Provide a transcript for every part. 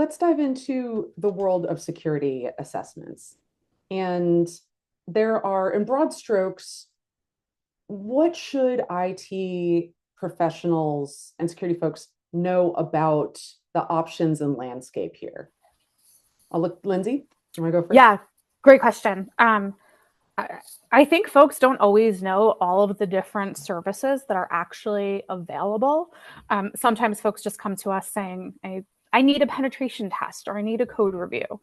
let's dive into the world of security assessments. And there are, in broad strokes, what should IT professionals and security folks know about the options and landscape here? I'll look, Lindsay, do you want to go first? Yeah, great question. I, I think folks don't always know all of the different services that are actually available. Sometimes folks just come to us saying, I need a penetration test or I need a code review.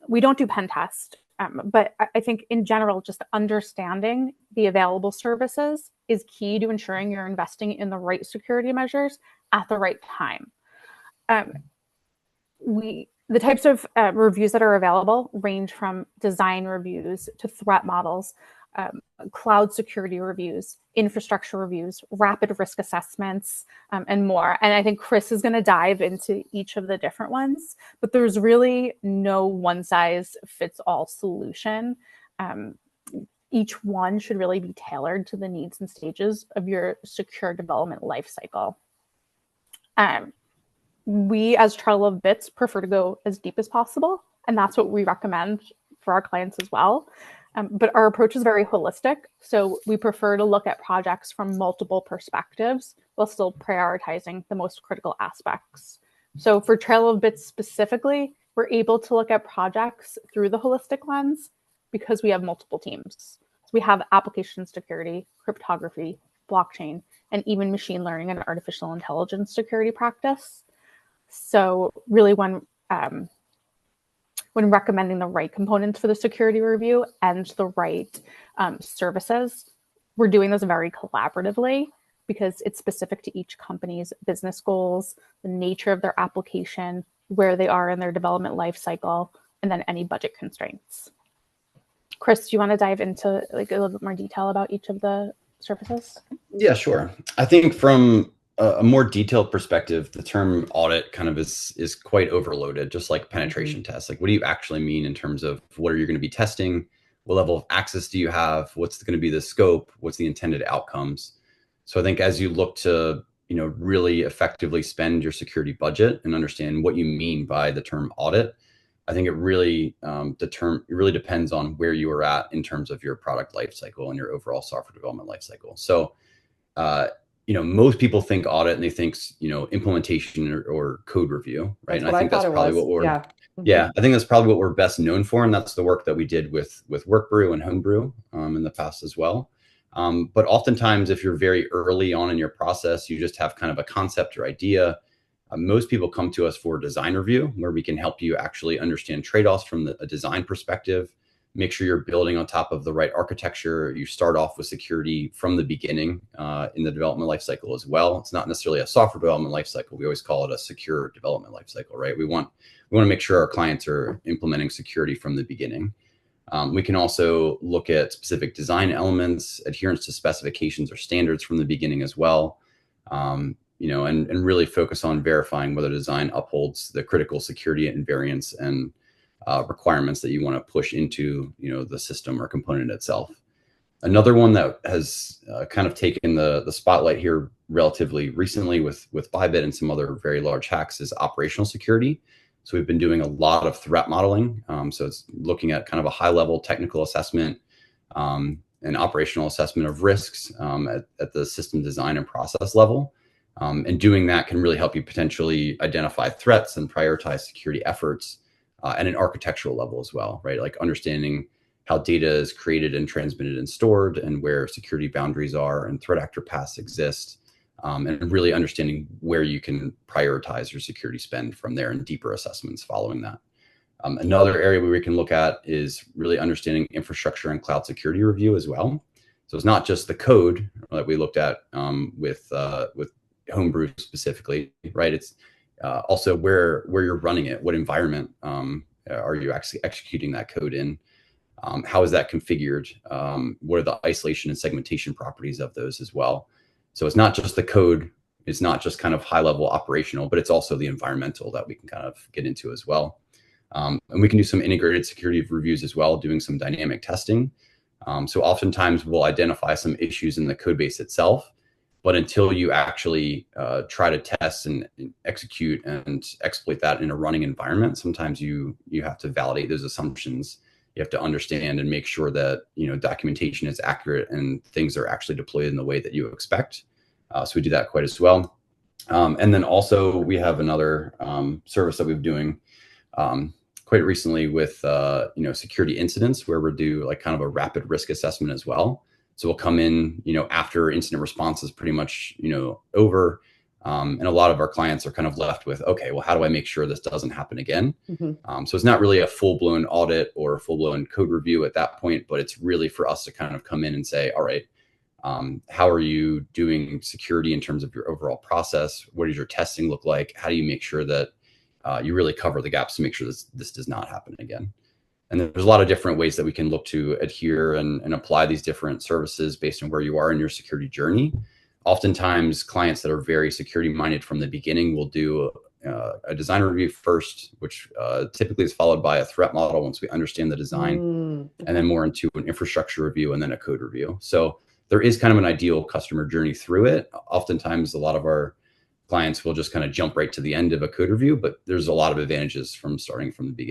We don't do pen test, but I think in general, just understanding the available services is key to ensuring you're investing in the right security measures at the right time. Um, the types of reviews that are available range from design reviews to threat models, cloud security reviews, infrastructure reviews, rapid risk assessments, and more. And I think Chris is going to dive into each of the different ones, but there's really no one size fits all solution. Each one should really be tailored to the needs and stages of your secure development lifecycle. We as Trail of Bits prefer to go as deep as possible, and that's what we recommend for our clients as well. But our approach is very holistic, so we prefer to look at projects from multiple perspectives while still prioritizing the most critical aspects. So for Trail of Bits specifically, we're able to look at projects through the holistic lens because we have multiple teams. So we have application security, cryptography, blockchain, and even machine learning and artificial intelligence security practice. So really when recommending the right components for the security review and the right services, we're doing this very collaboratively because it's specific to each company's business goals, the nature of their application, where they are in their development life cycle, and then any budget constraints. Chris, do you want to dive into like a little bit more detail about each of the services? Yeah, sure. I think from a more detailed perspective, the term audit kind of is quite overloaded, just like penetration tests. Like, what do you actually mean in terms of what are you going to be testing? What level of access do you have? What's going to be the scope? What's the intended outcomes? So I think as you look to, really effectively spend your security budget and understand what you mean by the term audit, I think it really depends on where you are at in terms of your product lifecycle and your overall software development lifecycle. So, most people think audit and they think, implementation or code review, right? That's and I think that's probably what we're, yeah. I think that's probably what we're best known for. And that's the work that we did with Workbrew and Homebrew in the past as well. But oftentimes, if you're very early on in your process, you just have kind of a concept or idea. Most people come to us for a design review where we can help you actually understand trade-offs from a design perspective, make sure you're building on top of the right architecture. You start off with security from the beginning in the development lifecycle as well. It's not necessarily a software development lifecycle. We always call it a secure development lifecycle, right? We want to make sure our clients are implementing security from the beginning. We can also look at specific design elements, adherence to specifications or standards from the beginning as well. And really focus on verifying whether design upholds the critical security invariants and requirements that you want to push into, the system or component itself. Another one that has kind of taken the spotlight here relatively recently with Bybit and some other very large hacks is operational security. So we've been doing a lot of threat modeling. So it's looking at kind of a high level technical assessment and operational assessment of risks at the system design and process level. And doing that can really help you potentially identify threats and prioritize security efforts at an architectural level as well, right? Like understanding how data is created and transmitted and stored and where security boundaries are and threat actor paths exist. And really understanding where you can prioritize your security spend from there and deeper assessments following that. Another area where we can look at is really understanding infrastructure and cloud security review as well. So it's not just the code that we looked at with Homebrew specifically, right? It's also where you're running it, what environment are you actually executing that code in? How is that configured? What are the isolation and segmentation properties of those as well? So it's not just the code, it's not just kind of high level operational, but it's also the environmental that we can kind of get into as well. And we can do some integrated security reviews as well, doing some dynamic testing. So oftentimes we'll identify some issues in the code base itself. But until you actually try to test and execute and exploit that in a running environment, sometimes you have to validate those assumptions. You have to understand and make sure that documentation is accurate and things are actually deployed in the way that you expect. So we do that quite as well. And then also we have another service that we've been doing quite recently with security incidents, where we'll do like kind of a rapid risk assessment as well. So we'll come in, after incident response is pretty much, over. And a lot of our clients are kind of left with, okay, well, how do I make sure this doesn't happen again? So it's not really a full-blown audit or a full-blown code review at that point, but it's really for us to kind of come in and say, all right, how are you doing security in terms of your overall process? What does your testing look like? How do you make sure that you really cover the gaps to make sure this does not happen again? And there's a lot of different ways that we can look to adhere and apply these different services based on where you are in your security journey. Oftentimes, clients that are very security minded from the beginning will do a design review first, which typically is followed by a threat model once we understand the design, and then more into an infrastructure review and then a code review. So there is kind of an ideal customer journey through it. Oftentimes, a lot of our clients will just kind of jump right to the end of a code review, but there's a lot of advantages from starting from the beginning.